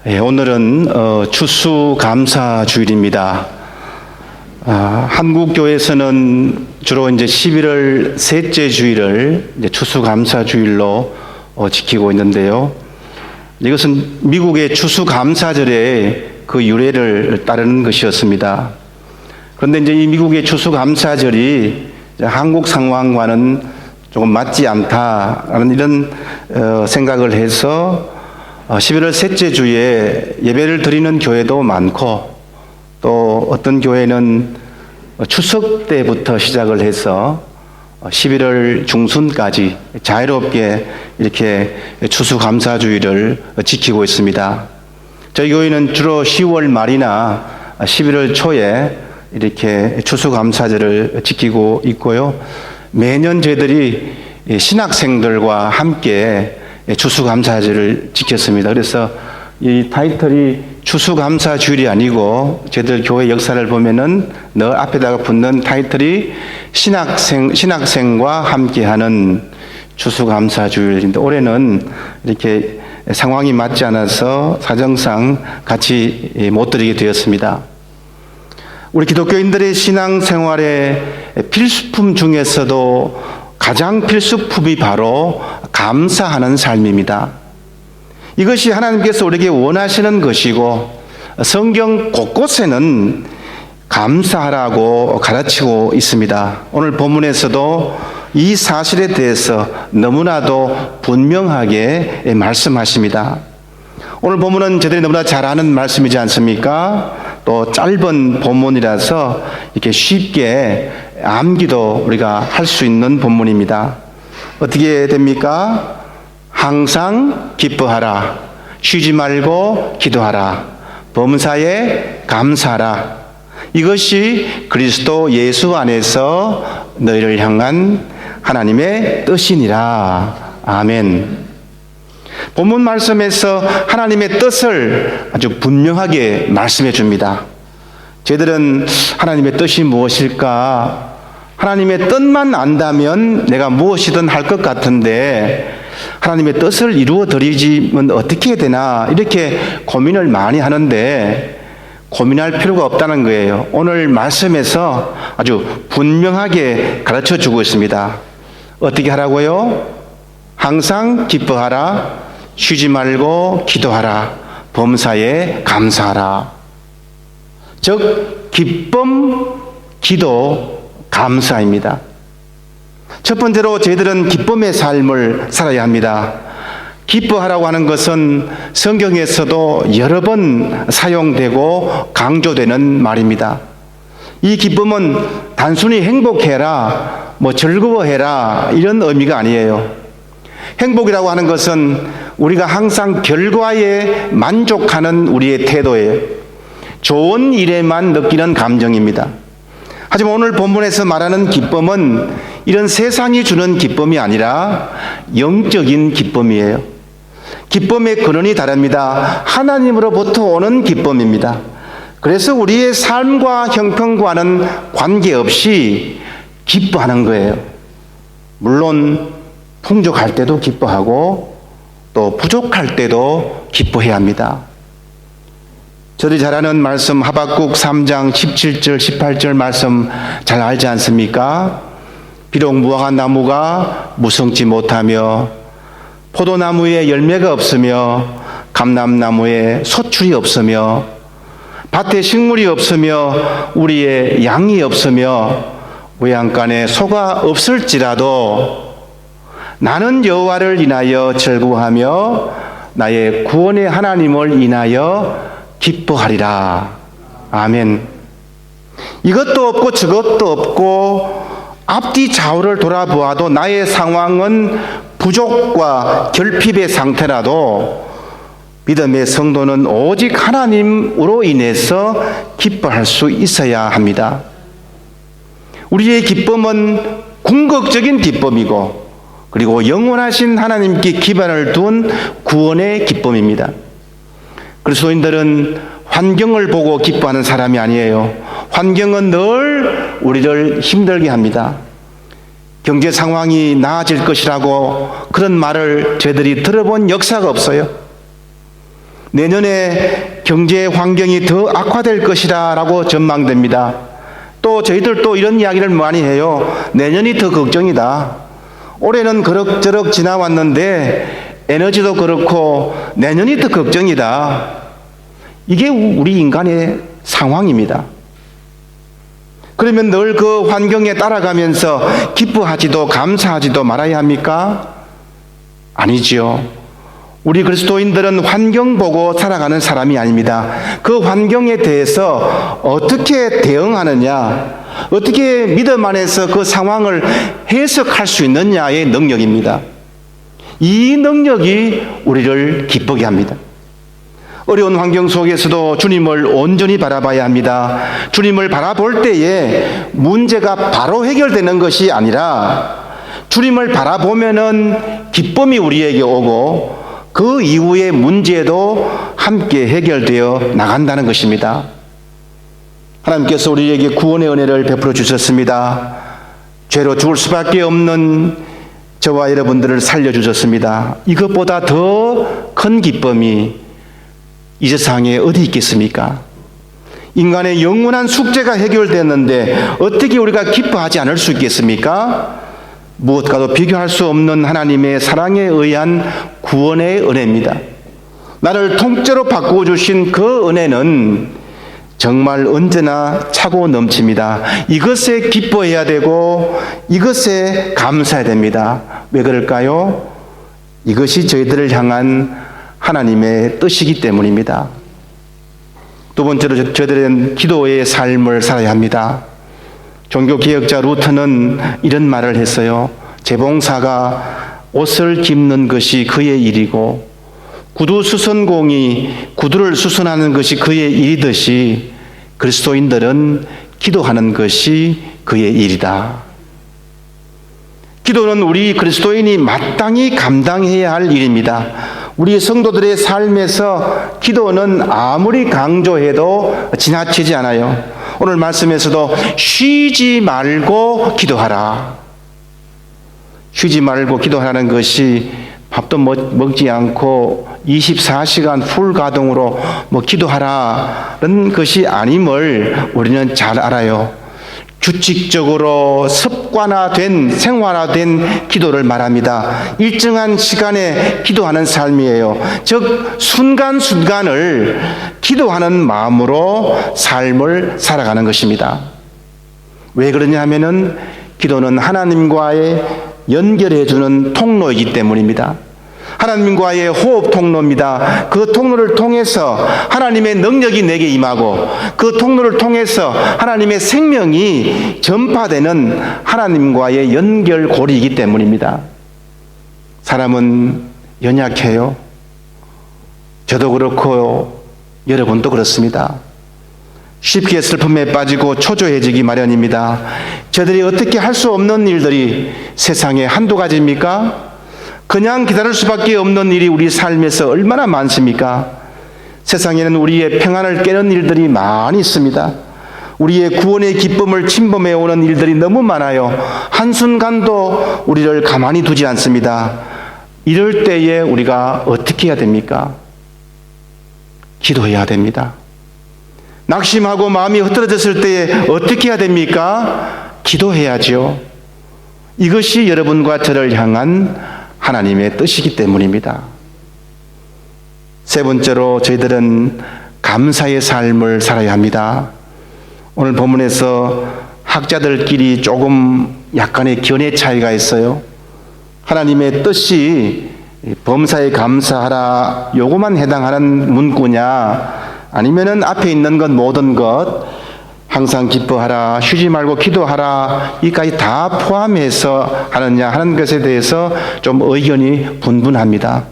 오늘은 추수감사주일입니다. 한국 교회에서는 주로 이제 11월 셋째 주일을 이제 추수감사주일로 지키고 있는데요. 이것은 미국의 추수감사절의 그 유래를 따르는 것이었습니다. 그런데 이제 이 미국의 추수감사절이 한국 상황과는 조금 맞지 않다라는 이런 생각을 해서 11월 셋째 주에 예배를 드리는 교회도 많고, 또 어떤 교회는 추석 때부터 시작을 해서 11월 중순까지 자유롭게 이렇게 추수감사주일을 지키고 있습니다. 저희 교회는 주로 10월 말이나 11월 초에 이렇게 추수감사절을 지키고 있고요. 매년 저희들이 신학생들과 함께 추수감사절을 지켰습니다. 그래서 이 타이틀이 추수감사주일이 아니고, 저희들 교회 역사를 보면은 늘 앞에다가 붙는 타이틀이 신학생과 함께하는 추수감사주일인데, 올해는 이렇게 상황이 맞지 않아서 사정상 같이 못 드리게 되었습니다. 우리 기독교인들의 신앙생활의 필수품 중에서도 가장 필수품이 바로 감사하는 삶입니다. 이것이 하나님께서 우리에게 원하시는 것이고, 성경 곳곳에는 감사하라고 가르치고 있습니다. 오늘 본문에서도 이 사실에 대해서 너무나도 분명하게 말씀하십니다. 오늘 본문은 저들이 너무나 잘 아는 말씀이지 않습니까? 또 짧은 본문이라서 이렇게 쉽게 암기도 우리가 할 수 있는 본문입니다. 어떻게 됩니까? 항상 기뻐하라. 쉬지 말고 기도하라. 범사에 감사하라. 이것이 그리스도 예수 안에서 너희를 향한 하나님의 뜻이니라. 아멘. 본문 말씀에서 하나님의 뜻을 아주 분명하게 말씀해 줍니다. 저희들은 하나님의 뜻이 무엇일까? 하나님의 뜻만 안다면 내가 무엇이든 할 것 같은데, 하나님의 뜻을 이루어 드리면 어떻게 해야 되나, 이렇게 고민을 많이 하는데 고민할 필요가 없다는 거예요. 오늘 말씀에서 아주 분명하게 가르쳐 주고 있습니다. 어떻게 하라고요? 항상 기뻐하라. 쉬지 말고 기도하라. 범사에 감사하라. 즉 기쁨, 기도, 감사입니다. 첫 번째로 저희들은 기쁨의 삶을 살아야 합니다. 기뻐하라고 하는 것은 성경에서도 여러 번 사용되고 강조되는 말입니다. 이 기쁨은 단순히 행복해라, 즐거워해라, 이런 의미가 아니에요. 행복이라고 하는 것은 우리가 항상 결과에 만족하는 우리의 태도예요. 좋은 일에만 느끼는 감정입니다. 하지만 오늘 본문에서 말하는 기쁨은 이런 세상이 주는 기쁨이 아니라 영적인 기쁨이에요. 기쁨의 근원이 다릅니다. 하나님으로부터 오는 기쁨입니다. 그래서 우리의 삶과 형편과는 관계없이 기뻐하는 거예요. 물론 풍족할 때도 기뻐하고 또 부족할 때도 기뻐해야 합니다. 저들이 잘 아는 말씀, 하박국 3장 17절 18절 말씀 잘 알지 않습니까? 비록 무화과 나무가 무성치 못하며 포도나무에 열매가 없으며 감람나무에 소출이 없으며 밭에 식물이 없으며 우리의 양이 없으며 외양간에 소가 없을지라도 나는 여호와를 인하여 즐거워하며 나의 구원의 하나님을 인하여 기뻐하리라. 아멘. 이것도 없고 저것도 없고 앞뒤 좌우를 돌아보아도 나의 상황은 부족과 결핍의 상태라도 믿음의 성도는 오직 하나님으로 인해서 기뻐할 수 있어야 합니다. 우리의 기쁨은 궁극적인 기쁨이고, 그리고 영원하신 하나님께 기반을 둔 구원의 기쁨입니다. 그리스도인들은 환경을 보고 기뻐하는 사람이 아니에요. 환경은 늘 우리를 힘들게 합니다. 경제 상황이 나아질 것이라고 그런 말을 저희들이 들어본 역사가 없어요. 내년에 경제 환경이 더 악화될 것이라 라고 전망됩니다. 또 저희들도 이런 이야기를 많이 해요. 내년이 더 걱정이다. 올해는 그럭저럭 지나왔는데 에너지도 그렇고 내년이 더 걱정이다. 이게 우리 인간의 상황입니다. 그러면 늘 그 환경에 따라가면서 기뻐하지도 감사하지도 말아야 합니까? 아니지요. 우리 그리스도인들은 환경 보고 살아가는 사람이 아닙니다. 그 환경에 대해서 어떻게 대응하느냐, 어떻게 믿음 안에서 그 상황을 해석할 수 있느냐의 능력입니다. 이 능력이 우리를 기쁘게 합니다. 어려운 환경 속에서도 주님을 온전히 바라봐야 합니다. 주님을 바라볼 때에 문제가 바로 해결되는 것이 아니라 주님을 바라보면은 기쁨이 우리에게 오고 그 이후의 문제도 함께 해결되어 나간다는 것입니다. 하나님께서 우리에게 구원의 은혜를 베풀어 주셨습니다. 죄로 죽을 수밖에 없는 저와 여러분들을 살려주셨습니다. 이것보다 더 큰 기쁨이 이 세상에 어디 있겠습니까? 인간의 영원한 숙제가 해결됐는데 어떻게 우리가 기뻐하지 않을 수 있겠습니까? 무엇과도 비교할 수 없는 하나님의 사랑에 의한 구원의 은혜입니다. 나를 통째로 바꾸어 주신 그 은혜는 정말 언제나 차고 넘칩니다. 이것에 기뻐해야 되고 이것에 감사해야 됩니다. 왜 그럴까요? 이것이 저희들을 향한 하나님의 뜻이기 때문입니다. 두 번째로 저희들은 기도의 삶을 살아야 합니다. 종교개혁자 루터는 이런 말을 했어요. 재봉사가 옷을 깁는 것이 그의 일이고 구두수선공이 구두를 수선하는 것이 그의 일이듯이 그리스도인들은 기도하는 것이 그의 일이다. 기도는 우리 그리스도인이 마땅히 감당해야 할 일입니다. 우리 성도들의 삶에서 기도는 아무리 강조해도 지나치지 않아요. 오늘 말씀에서도 쉬지 말고 기도하라. 쉬지 말고 기도하라는 것이 밥도 먹지 않고 24시간 풀 가동으로 기도하라는 것이 아님을 우리는 잘 알아요. 규칙적으로 습관화된 생활화된 기도를 말합니다. 일정한 시간에 기도하는 삶이에요. 즉 순간순간을 기도하는 마음으로 삶을 살아가는 것입니다. 왜 그러냐 하면은 기도는 하나님과의 연결해주는 통로이기 때문입니다. 하나님과의 호흡 통로입니다. 그 통로를 통해서 하나님의 능력이 내게 임하고 그 통로를 통해서 하나님의 생명이 전파되는 하나님과의 연결고리이기 때문입니다. 사람은 연약해요. 저도 그렇고 여러분도 그렇습니다. 쉽게 슬픔에 빠지고 초조해지기 마련입니다. 저들이 어떻게 할 수 없는 일들이 세상에 한두 가지입니까? 그냥 기다릴 수밖에 없는 일이 우리 삶에서 얼마나 많습니까? 세상에는 우리의 평안을 깨는 일들이 많이 있습니다. 우리의 구원의 기쁨을 침범해 오는 일들이 너무 많아요. 한순간도 우리를 가만히 두지 않습니다. 이럴 때에 우리가 어떻게 해야 됩니까? 기도해야 됩니다. 낙심하고 마음이 흐트러졌을 때에 어떻게 해야 됩니까? 기도해야죠. 이것이 여러분과 저를 향한 하나님의 뜻이기 때문입니다. 세 번째로 저희들은 감사의 삶을 살아야 합니다. 오늘 본문에서 학자들끼리 조금 약간의 견해 차이가 있어요. 하나님의 뜻이 범사에 감사하라 요거만 해당하는 문구냐 아니면은 앞에 있는 것 모든 것 항상 기뻐하라 쉬지 말고 기도하라 이까지 다 포함해서 하느냐 하는 것에 대해서 좀 의견이 분분합니다.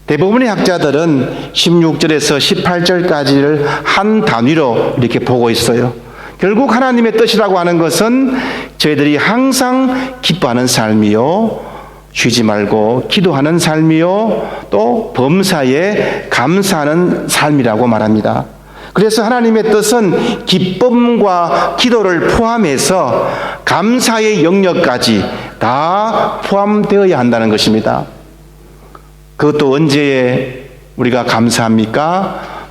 대부분의 학자들은 16절에서 18절까지를 한 단위로 이렇게 보고 있어요. 결국 하나님의 뜻이라고 하는 것은 저희들이 항상 기뻐하는 삶이요 쉬지 말고 기도하는 삶이요 또 범사에 감사하는 삶이라고 말합니다. 그래서 하나님의 뜻은 기쁨과 기도를 포함해서 감사의 영역까지 다 포함되어야 한다는 것입니다. 그것도 언제에 우리가 감사합니까?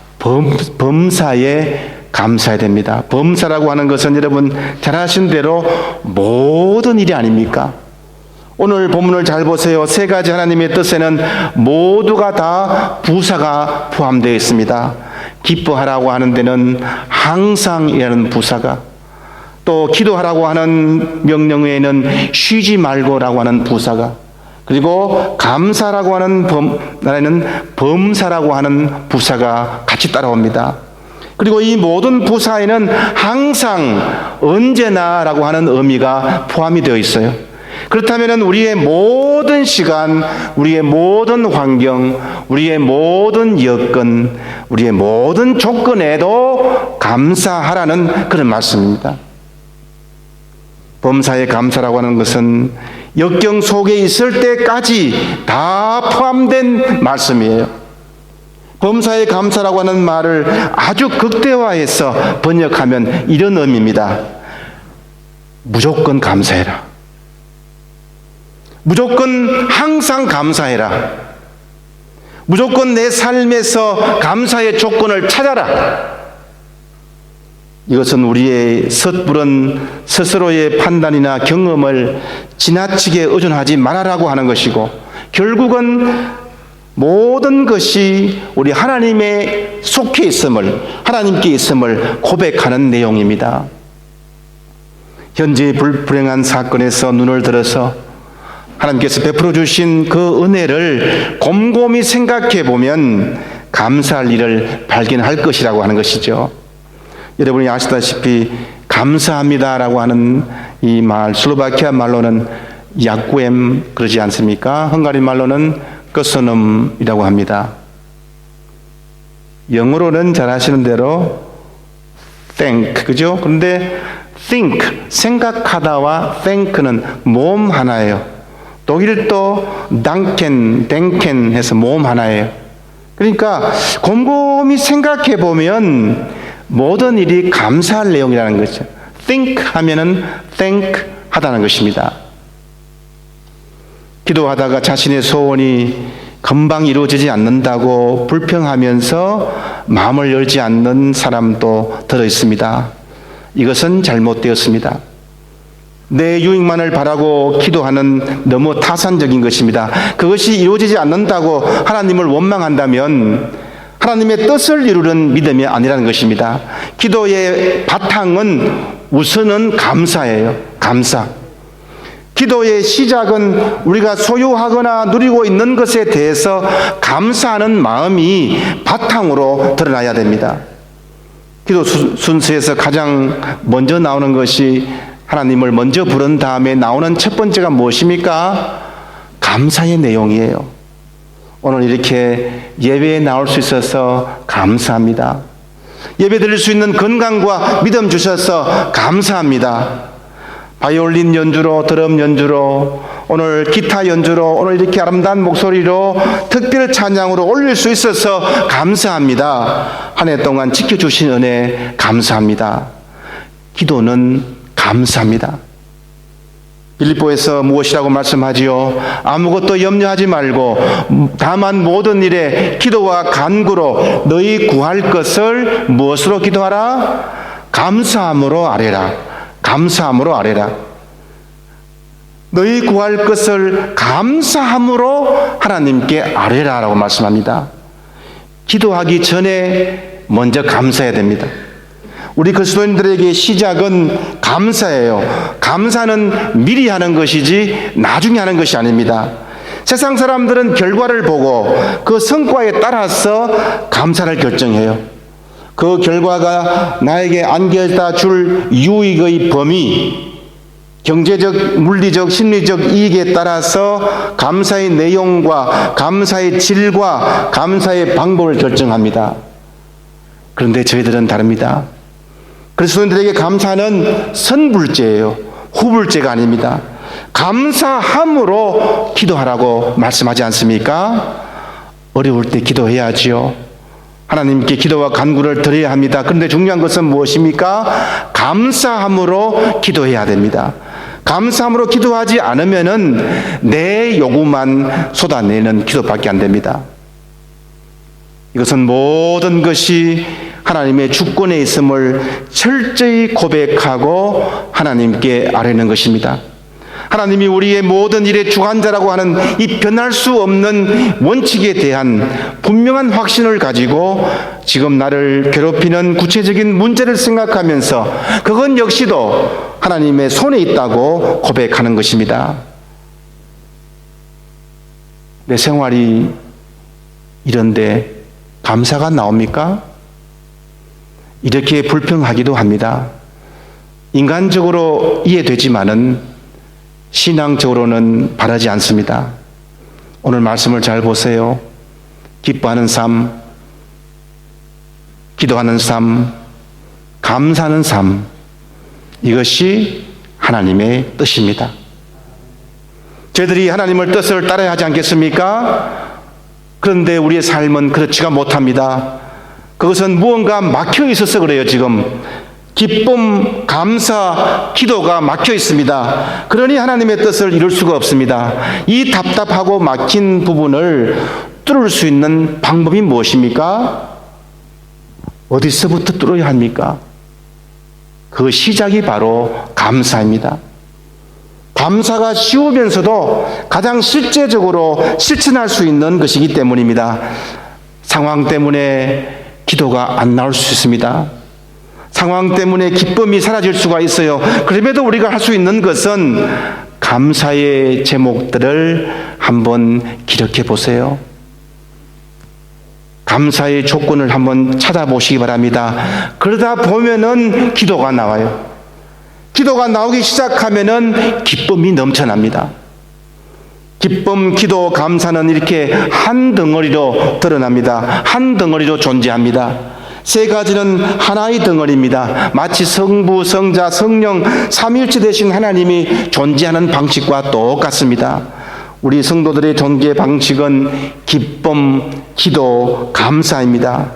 범사에 감사해야 됩니다. 범사라고 하는 것은 여러분 잘 아시는 대로 모든 일이 아닙니까? 오늘 본문을 잘 보세요. 세 가지 하나님의 뜻에는 모두가 다 부사가 포함되어 있습니다. 기뻐하라고 하는 데는 항상이라는 부사가, 또 기도하라고 하는 명령에는 쉬지 말고라고 하는 부사가, 그리고 감사라고 하는 범사라고 하는 부사가 같이 따라옵니다. 그리고 이 모든 부사에는 항상, 언제나라고 하는 의미가 포함이 되어 있어요. 그렇다면 우리의 모든 시간, 우리의 모든 환경, 우리의 모든 여건, 우리의 모든 조건에도 감사하라는 그런 말씀입니다. 범사에 감사라고 하는 것은 역경 속에 있을 때까지 다 포함된 말씀이에요. 범사에 감사라고 하는 말을 아주 극대화해서 번역하면 이런 의미입니다. 무조건 감사해라. 무조건 항상 감사해라. 무조건 내 삶에서 감사의 조건을 찾아라. 이것은 우리의 섣부른 스스로의 판단이나 경험을 지나치게 의존하지 말아라고 하는 것이고, 결국은 모든 것이 우리 하나님의 속해 있음을, 하나님께 있음을 고백하는 내용입니다. 현재 불행한 사건에서 눈을 들어서 하나님께서 베풀어 주신 그 은혜를 곰곰이 생각해 보면 감사할 일을 발견할 것이라고 하는 것이죠. 여러분이 아시다시피 감사합니다라고 하는 이 말, 슬로바키아 말로는 야쿠엠 그러지 않습니까? 헝가리 말로는 꺼서넘이라고 합니다. 영어로는 잘 아시는 대로 thank, 그죠? 그런데 think, 생각하다와 thank는 모음 하나예요. 독일도 danken 해서 모음 하나예요. 그러니까 곰곰이 생각해 보면 모든 일이 감사할 내용이라는 거죠. think 하면은 thank 하다는 것입니다. 기도하다가 자신의 소원이 금방 이루어지지 않는다고 불평하면서 마음을 열지 않는 사람도 들어 있습니다. 이것은 잘못되었습니다. 내 유익만을 바라고 기도하는 너무 타산적인 것입니다. 그것이 이루어지지 않는다고 하나님을 원망한다면 하나님의 뜻을 이루는 믿음이 아니라는 것입니다. 기도의 바탕은 우선은 감사예요. 감사. 기도의 시작은 우리가 소유하거나 누리고 있는 것에 대해서 감사하는 마음이 바탕으로 드러나야 됩니다. 기도 순서에서 가장 먼저 나오는 것이, 하나님을 먼저 부른 다음에 나오는 첫 번째가 무엇입니까? 감사의 내용이에요. 오늘 이렇게 예배에 나올 수 있어서 감사합니다. 예배 드릴 수 있는 건강과 믿음 주셔서 감사합니다. 바이올린 연주로, 드럼 연주로, 오늘 기타 연주로, 오늘 이렇게 아름다운 목소리로 특별 찬양으로 올릴 수 있어서 감사합니다. 한 해 동안 지켜주신 은혜 감사합니다. 기도는 감사합니다. 빌립보에서 무엇이라고 말씀하지요? 아무것도 염려하지 말고 다만 모든 일에 기도와 간구로 너희 구할 것을 무엇으로 기도하라? 감사함으로 아뢰라. 감사함으로 아뢰라. 너희 구할 것을 감사함으로 하나님께 아뢰라라고 말씀합니다. 기도하기 전에 먼저 감사해야 됩니다. 우리 그리스도인들에게 시작은 감사예요. 감사는 미리 하는 것이지 나중에 하는 것이 아닙니다. 세상 사람들은 결과를 보고 그 성과에 따라서 감사를 결정해요. 그 결과가 나에게 안겨다 줄 유익의 범위, 경제적, 물리적, 심리적 이익에 따라서 감사의 내용과 감사의 질과 감사의 방법을 결정합니다. 그런데 저희들은 다릅니다. 그리스도인들에게 감사는 선불제예요. 후불제가 아닙니다. 감사함으로 기도하라고 말씀하지 않습니까? 어려울 때 기도해야지요. 하나님께 기도와 간구를 드려야 합니다. 그런데 중요한 것은 무엇입니까? 감사함으로 기도해야 됩니다. 감사함으로 기도하지 않으면은 내 요구만 쏟아내는 기도밖에 안 됩니다. 이것은 모든 것이 하나님의 주권에 있음을 철저히 고백하고 하나님께 아뢰는 것입니다. 하나님이 우리의 모든 일의 주관자라고 하는 이 변할 수 없는 원칙에 대한 분명한 확신을 가지고 지금 나를 괴롭히는 구체적인 문제를 생각하면서 그건 역시도 하나님의 손에 있다고 고백하는 것입니다. 내 생활이 이런데 감사가 나옵니까? 이렇게 불평하기도 합니다. 인간적으로 이해되지만은 신앙적으로는 바라지 않습니다. 오늘 말씀을 잘 보세요. 기뻐하는 삶, 기도하는 삶, 감사하는 삶, 이것이 하나님의 뜻입니다. 저희들이 하나님의 뜻을 따라야 하지 않겠습니까? 그런데 우리의 삶은 그렇지가 못합니다. 그것은 무언가 막혀 있어서 그래요. 지금 기쁨, 감사, 기도가 막혀 있습니다. 그러니 하나님의 뜻을 이룰 수가 없습니다. 이 답답하고 막힌 부분을 뚫을 수 있는 방법이 무엇입니까? 어디서부터 뚫어야 합니까? 그 시작이 바로 감사입니다. 감사가 쉬우면서도 가장 실제적으로 실천할 수 있는 것이기 때문입니다. 상황 때문에 기도가 안 나올 수 있습니다. 상황 때문에 기쁨이 사라질 수가 있어요. 그럼에도 우리가 할 수 있는 것은 감사의 제목들을 한번 기록해 보세요. 감사의 조건을 한번 찾아보시기 바랍니다. 그러다 보면은 기도가 나와요. 기도가 나오기 시작하면은 기쁨이 넘쳐납니다. 기쁨, 기도, 감사는 이렇게 한 덩어리로 드러납니다. 한 덩어리로 존재합니다. 세 가지는 하나의 덩어리입니다. 마치 성부, 성자, 성령 삼위일체 되신 하나님이 존재하는 방식과 똑같습니다. 우리 성도들의 존재 방식은 기쁨, 기도, 감사입니다.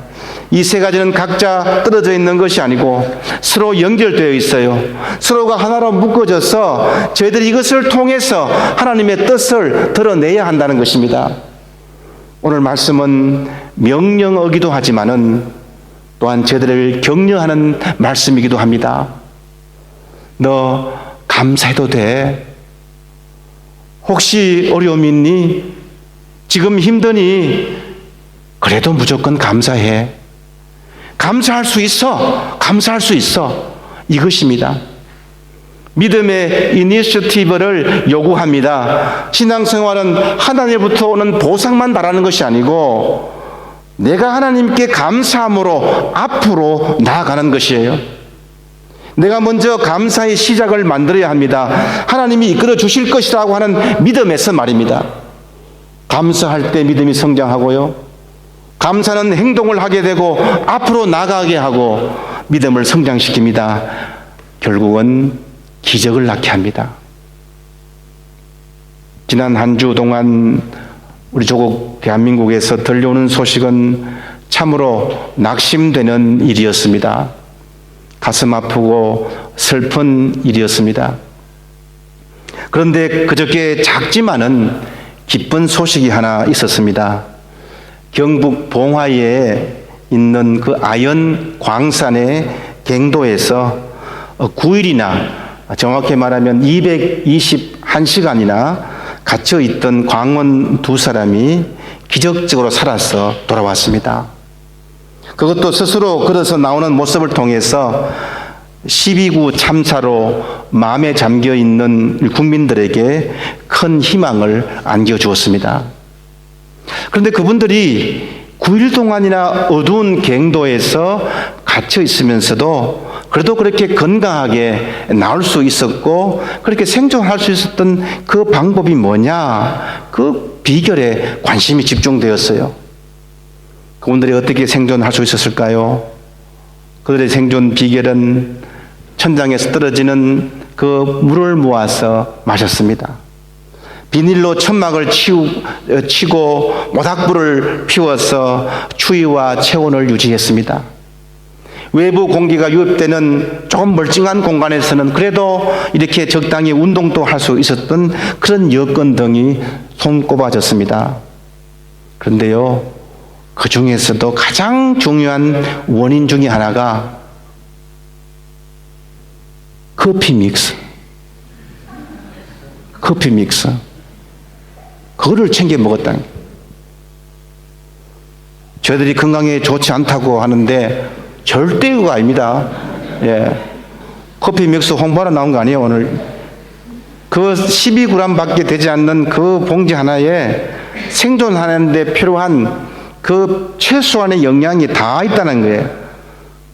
이 세 가지는 각자 떨어져 있는 것이 아니고 서로 연결되어 있어요. 서로가 하나로 묶어져서 저희들이 이것을 통해서 하나님의 뜻을 드러내야 한다는 것입니다. 오늘 말씀은 명령어기도 하지만은 또한 저희들을 격려하는 말씀이기도 합니다. 너 감사해도 돼. 혹시 어려움이 있니? 지금 힘드니? 그래도 무조건 감사해. 감사할 수 있어. 감사할 수 있어. 이것입니다. 믿음의 이니셔티브를 요구합니다. 신앙생활은 하나님부터 오는 보상만 바라는 것이 아니고 내가 하나님께 감사함으로 앞으로 나아가는 것이에요. 내가 먼저 감사의 시작을 만들어야 합니다. 하나님이 이끌어 주실 것이라고 하는 믿음에서 말입니다. 감사할 때 믿음이 성장하고요. 감사는 행동을 하게 되고 앞으로 나가게 하고 믿음을 성장시킵니다. 결국은 기적을 낳게 합니다. 지난 한 주 동안 우리 조국 대한민국에서 들려오는 소식은 참으로 낙심되는 일이었습니다. 가슴 아프고 슬픈 일이었습니다. 그런데 그저께 작지만은 기쁜 소식이 하나 있었습니다. 경북 봉화에 있는 그 아연 광산의 갱도에서 9일이나 정확히 말하면 221시간이나 갇혀 있던 광원 두 사람이 기적적으로 살아서 돌아왔습니다. 그것도 스스로 걸어서 나오는 모습을 통해서 12구 참사로 마음에 잠겨 있는 국민들에게 큰 희망을 안겨주었습니다. 그런데 그분들이 9일 동안이나 어두운 갱도에서 갇혀 있으면서도 그래도 그렇게 건강하게 나올 수 있었고 그렇게 생존할 수 있었던 그 방법이 뭐냐, 그 비결에 관심이 집중되었어요. 그분들이 어떻게 생존할 수 있었을까요? 그들의 생존 비결은 천장에서 떨어지는 그 물을 모아서 마셨습니다. 비닐로 천막을 치고 모닥불을 피워서 추위와 체온을 유지했습니다. 외부 공기가 유입되는 조금 멀쩡한 공간에서는 그래도 이렇게 적당히 운동도 할 수 있었던 그런 여건 등이 손꼽아졌습니다. 그런데요, 그 중에서도 가장 중요한 원인 중에 하나가 커피 믹스. 그거를 챙겨 먹었다는 거예요. 저희들이 건강에 좋지 않다고 하는데 절대 그거 아닙니다. 예. 커피 믹스 홍보하러 나온 거 아니에요, 오늘. 그 12g 밖에 되지 않는 그 봉지 하나에 생존하는데 필요한 그 최소한의 영양이 다 있다는 거예요.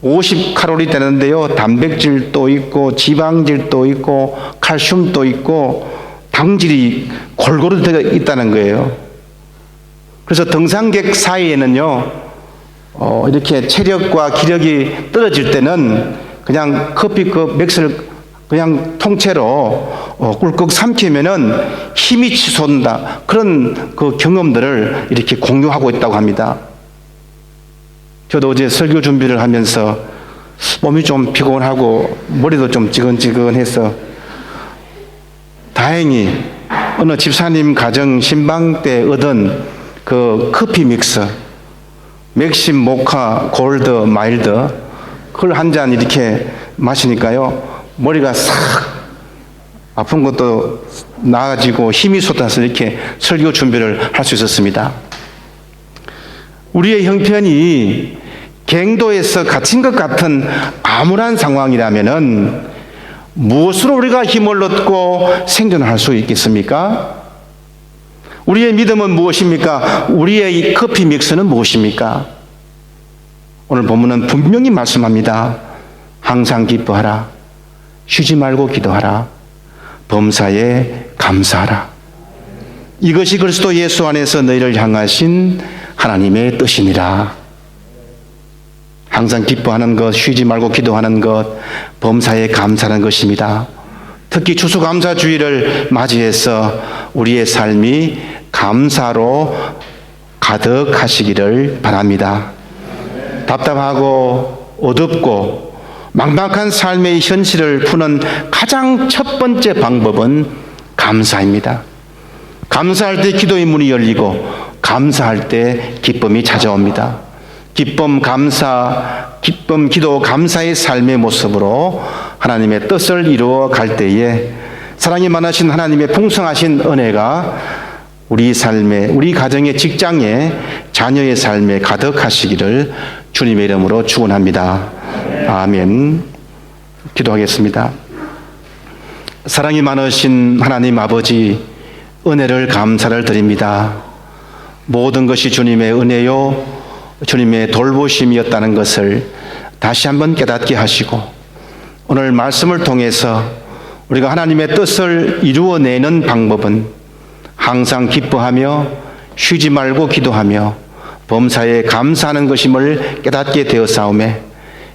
50칼로리 되는데요, 단백질도 있고 지방질도 있고 칼슘도 있고 당질이 골고루 들어 있다는 거예요. 그래서 등산객 사이에는요, 이렇게 체력과 기력이 떨어질 때는 그냥 커피컵 맥스를 그냥 통째로 꿀꺽 삼키면은 힘이 치솟는다. 그런 그 경험들을 이렇게 공유하고 있다고 합니다. 저도 어제 설교 준비를 하면서 몸이 좀 피곤하고 머리도 좀 지근지근해서 다행히 어느 집사님 가정 신방 때 얻은 그 커피 믹스, 맥심, 모카, 골드, 마일드, 그걸 한 잔 이렇게 마시니까요, 머리가 싹 아픈 것도 나아지고 힘이 솟아서 이렇게 설교 준비를 할 수 있었습니다. 우리의 형편이 갱도에서 갇힌 것 같은 암울한 상황이라면은 무엇으로 우리가 힘을 얻고 생존할 수 있겠습니까? 우리의 믿음은 무엇입니까? 우리의 커피 믹스는 무엇입니까? 오늘 본문은 분명히 말씀합니다. 항상 기뻐하라. 쉬지 말고 기도하라. 범사에 감사하라. 이것이 그리스도 예수 안에서 너희를 향하신 하나님의 뜻이니라. 항상 기뻐하는 것, 쉬지 말고 기도하는 것, 범사에 감사하는 것입니다. 특히 추수감사주의를 맞이해서 우리의 삶이 감사로 가득하시기를 바랍니다. 답답하고 어둡고 막막한 삶의 현실을 푸는 가장 첫 번째 방법은 감사입니다. 감사할 때 기도의 문이 열리고 감사할 때 기쁨이 찾아옵니다. 기쁨, 기도, 감사의 삶의 모습으로 하나님의 뜻을 이루어 갈 때에 사랑이 많으신 하나님의 풍성하신 은혜가 우리 삶에, 우리 가정의, 직장에, 자녀의 삶에 가득하시기를 주님의 이름으로 축원합니다. 아멘. 기도하겠습니다. 사랑이 많으신 하나님 아버지, 은혜를 감사를 드립니다. 모든 것이 주님의 은혜요 주님의 돌보심이었다는 것을 다시 한번 깨닫게 하시고, 오늘 말씀을 통해서 우리가 하나님의 뜻을 이루어내는 방법은 항상 기뻐하며 쉬지 말고 기도하며 범사에 감사하는 것임을 깨닫게 되었사오매,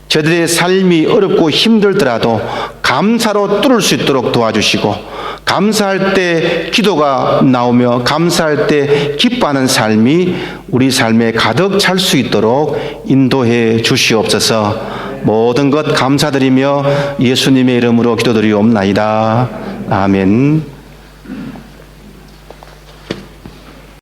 저들의 삶이 어렵고 힘들더라도 감사로 뚫을 수 있도록 도와주시고, 감사할 때 기도가 나오며 감사할 때 기뻐하는 삶이 우리 삶에 가득 찰 수 있도록 인도해 주시옵소서. 모든 것 감사드리며 예수님의 이름으로 기도드리옵나이다. 아멘.